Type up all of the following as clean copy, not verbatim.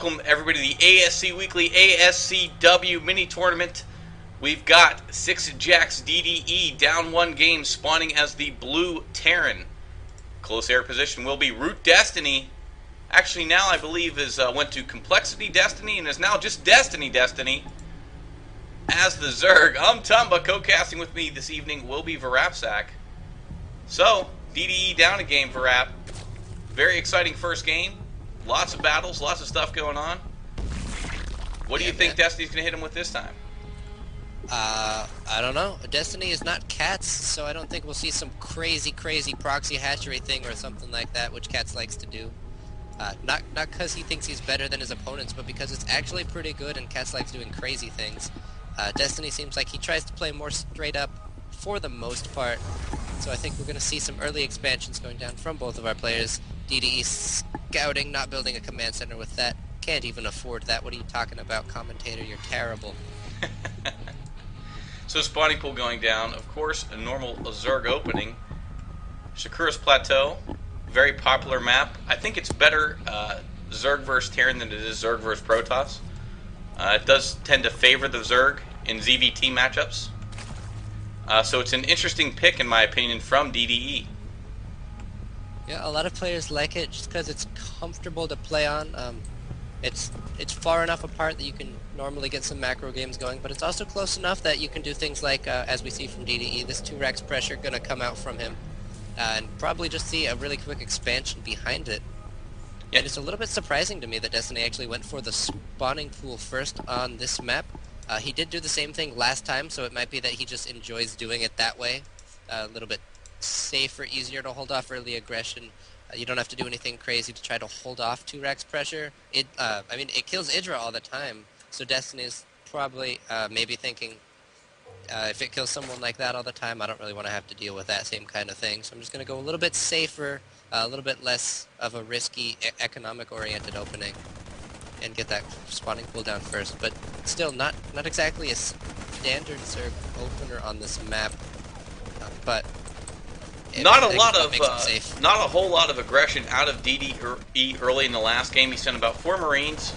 welcome everybody to the ASC Weekly ASCW mini tournament. We've got 6 Jacks DDE down 1 game, spawning as the Blue Terran. Close air position will be Root Destiny. Actually, now I believe went to Complexity Destiny and is now just Destiny as the Zerg. I'm Tumba. Co-casting with me this evening will be Varapsack. So, DDE down a game, Varap. Very exciting first game. Lots of battles, lots of stuff going on. What do you think Destiny's going to hit him with this time? I don't know. Destiny is not Cats, so I don't think we'll see some crazy proxy hatchery thing or something like that, which Cats likes to do. Not because he thinks he's better than his opponents, but because it's actually pretty good and Cats likes doing crazy things. Destiny seems like he tries to play more straight up for the most part, so I think we're going to see some early expansions going down from both of our players. DDE scouting, not building a command center with that. Can't even afford that. What are you talking about, commentator? You're terrible. So spawning pool going down. Of course, a normal Zerg opening. Shakura's Plateau, very popular map. I think it's better Zerg vs Terran than it is Zerg vs Protoss. It does tend to favor the Zerg in ZVT matchups. So it's an interesting pick, in my opinion, from DDE. Yeah, a lot of players like it just because it's comfortable to play on. It's far enough apart that you can normally get some macro games going, but it's also close enough that you can do things like, as we see from DDE, this 2-Rex pressure going to come out from him, and probably just see a really quick expansion behind it. Yeah. And it's a little bit surprising to me that Destiny actually went for the spawning pool first on this map. He did do the same thing last time, so it might be that he just enjoys doing it that way. A little bit safer, easier to hold off early aggression. You don't have to do anything crazy to try to hold off 2-Rex pressure. I mean, it kills Idra all the time, so Destiny's probably maybe thinking, if it kills someone like that all the time, I don't really want to have to deal with that same kind of thing. So I'm just going to go a little bit safer, a little bit less of a risky, economic-oriented opening, and get that spawning pool down first. But still, not exactly a standard Zerg opener on this map, but not a whole lot of aggression out of DDE early in the last game. He sent about 4 Marines,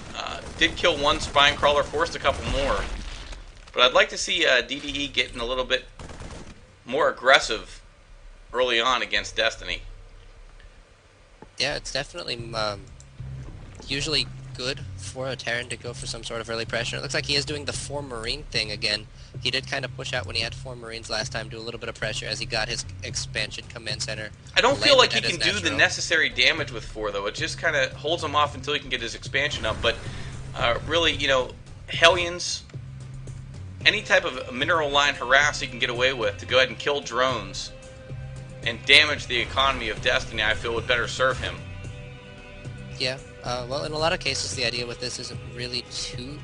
did kill 1 Spine Crawler, forced a couple more. But I'd like to see DDE getting a little bit more aggressive early on against Destiny. Yeah, it's definitely usually good for a Terran to go for some sort of early pressure. It looks like he is doing the 4 Marine thing again. He did kind of push out when he had 4 Marines last time, do a little bit of pressure as he got his expansion command center. I don't feel like he can do the necessary damage with 4, though. It just kind of holds him off until he can get his expansion up. But really, you know, Hellions, any type of mineral line harass he can get away with to go ahead and kill drones and damage the economy of Destiny, I feel would better serve him. Yeah, well, in a lot of cases, the idea with this isn't really to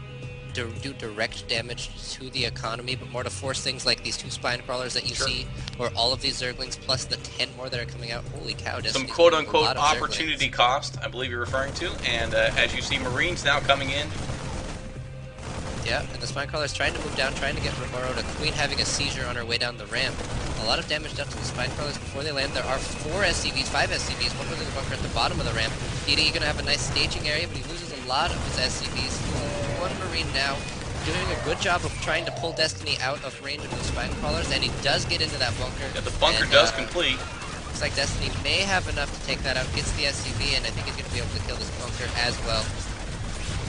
do direct damage to the economy, but more to force things like these 2 Spine Crawlers that you see, or all of these Zerglings, plus the 10 more that are coming out. Holy cow, some quote-unquote opportunity cost, I believe you're referring to, and as you see Marines now coming in. Yeah, and the Spine Crawler's trying to move down, trying to get Romero to Queen having a seizure on her way down the ramp. A lot of damage done to the Spine Crawlers before they land. There are 4 SCVs, 5 SCVs, one within the bunker at the bottom of the ramp. DDE going to have a nice staging area, but he loses a lot of his SCVs. 1 Marine now, doing a good job of trying to pull Destiny out of range of those Spine Crawlers, and he does get into that bunker. Yeah, the bunker does complete. Looks like Destiny may have enough to take that out, gets the SCV, and I think he's going to be able to kill this bunker as well.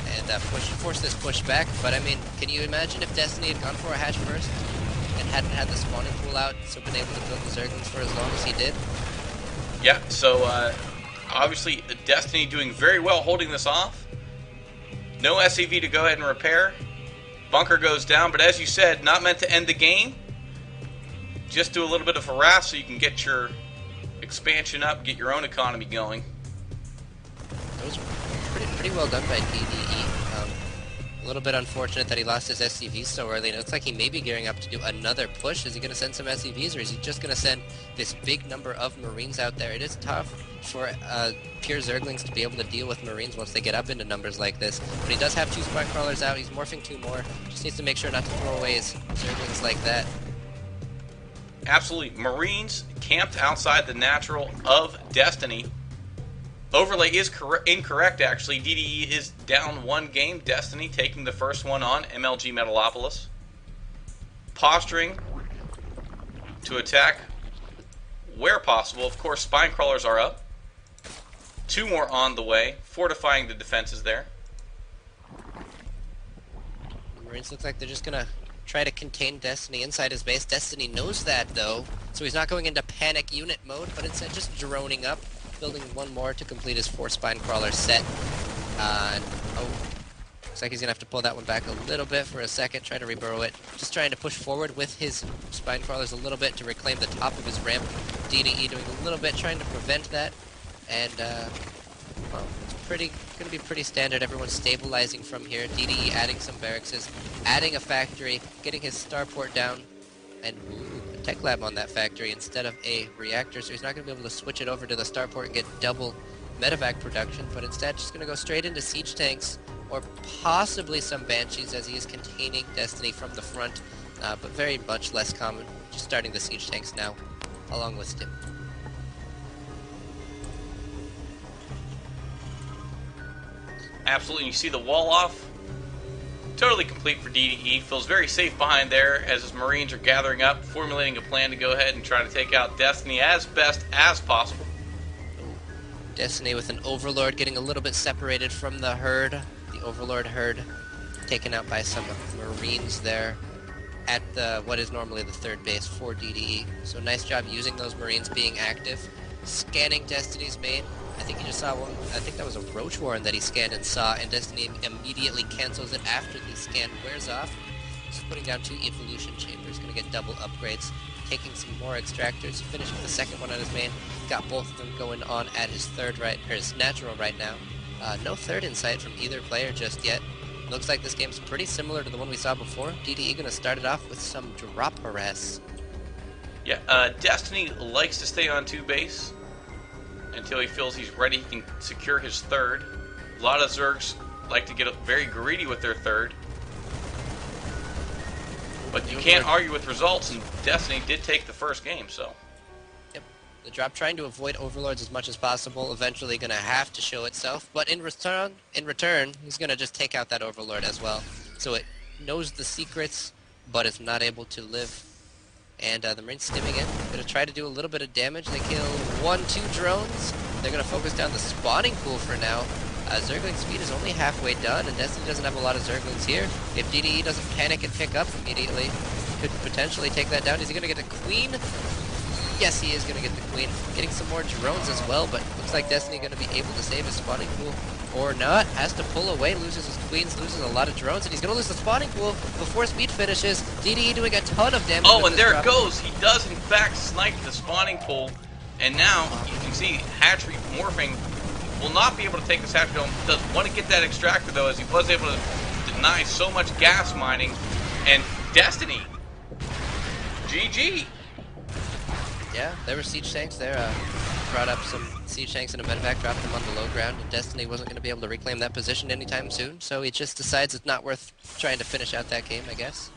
And force this push back. But I mean, can you imagine if Destiny had gone for a hatch first and hadn't had the spawning pool out, so been able to build the Zerglings for as long as he did? Yeah, so obviously Destiny doing very well holding this off. No SCV to go ahead and repair. Bunker goes down, but as you said, not meant to end the game. Just do a little bit of harass so you can get your expansion up, get your own economy going. That was pretty well done by DDE. A little bit unfortunate that he lost his SCVs so early, and it looks like he may be gearing up to do another push. Is he going to send some SCVs, or is he just going to send this big number of Marines out there? It is tough for pure Zerglings to be able to deal with Marines once they get up into numbers like this. But he does have 2 Spine Crawlers out. He's morphing 2 more. Just needs to make sure not to throw away his Zerglings like that. Absolutely. Marines camped outside the natural of Destiny. Overlay is incorrect, actually. DDE is down 1 game. Destiny taking the first one on MLG Metalopolis. Posturing to attack where possible. Of course, spine crawlers are up. 2 more on the way, fortifying the defenses there. The Marines look like they're just gonna try to contain Destiny inside his base. Destiny knows that, though, so he's not going into panic unit mode, but instead just droning up, building 1 more to complete his 4 spine crawler set. Looks like he's gonna have to pull that one back a little bit for a second, try to reburrow it. Just trying to push forward with his spine crawlers a little bit to reclaim the top of his ramp. DDE doing a little bit, trying to prevent that. And, well, it's gonna be pretty standard. Everyone's stabilizing from here. DDE adding some barracks, adding a factory, getting his starport down, and a tech lab on that factory instead of a reactor, so he's not gonna be able to switch it over to the starport and get double medevac production, but instead just gonna go straight into siege tanks, or possibly some banshees as he is containing Destiny from the front, but very much less common. Just starting the siege tanks now, along with Stim. Absolutely, you see the wall off. Totally complete for DDE. Feels very safe behind there as his Marines are gathering up, formulating a plan to go ahead and try to take out Destiny as best as possible. Destiny with an Overlord getting a little bit separated from the herd. The Overlord herd taken out by some Marines there at what is normally the 3rd base for DDE. So nice job using those Marines being active. Scanning Destiny's main. I think he just saw one. I think that was a Roach Warren that he scanned and saw, and Destiny immediately cancels it after the scan wears off. Just putting down 2 evolution chambers, gonna get double upgrades, taking some more extractors, finishing the 2nd one on his main. Got both of them going on at his 3rd right, or his natural right now. No 3rd in sight from either player just yet. Looks like this game's pretty similar to the one we saw before. DDE gonna start it off with some drop harass. Yeah, Destiny likes to stay on 2 base until he feels he's ready. He can secure his 3rd. A lot of Zergs like to get very greedy with their 3rd. But you can't argue with results, and Destiny did take the first game, so. Yep. The drop trying to avoid overlords as much as possible, eventually going to have to show itself, but in return, he's going to just take out that overlord as well. So it knows the secrets, but it's not able to live. And the Marines stimming in, going to try to do a little bit of damage. They kill 1-2 drones. They're going to focus down the spawning pool for now. Zergling speed is only halfway done, and Destiny doesn't have a lot of Zerglings here. If DDE doesn't panic and pick up immediately, could potentially take that down. Is he going to get the Queen? Yes, he is going to get the Queen. Getting some more drones as well, but looks like Destiny going to be able to save his spawning pool. Or not. Has to pull away, loses his Queens, loses a lot of drones, and he's going to lose the spawning pool before speed finishes. DDE doing a ton of damage. Oh, and there it goes. He does, in fact, snipe the spawning pool. And now, you can see hatchery morphing will not be able to take this hatchery dome. Does want to get that extractor, though, as he was able to deny so much gas mining. And Destiny. GG. Yeah, there were siege tanks there. Brought up some siege tanks and a medevac, dropped them on the low ground, and Destiny wasn't going to be able to reclaim that position anytime soon, so he just decides it's not worth trying to finish out that game, I guess.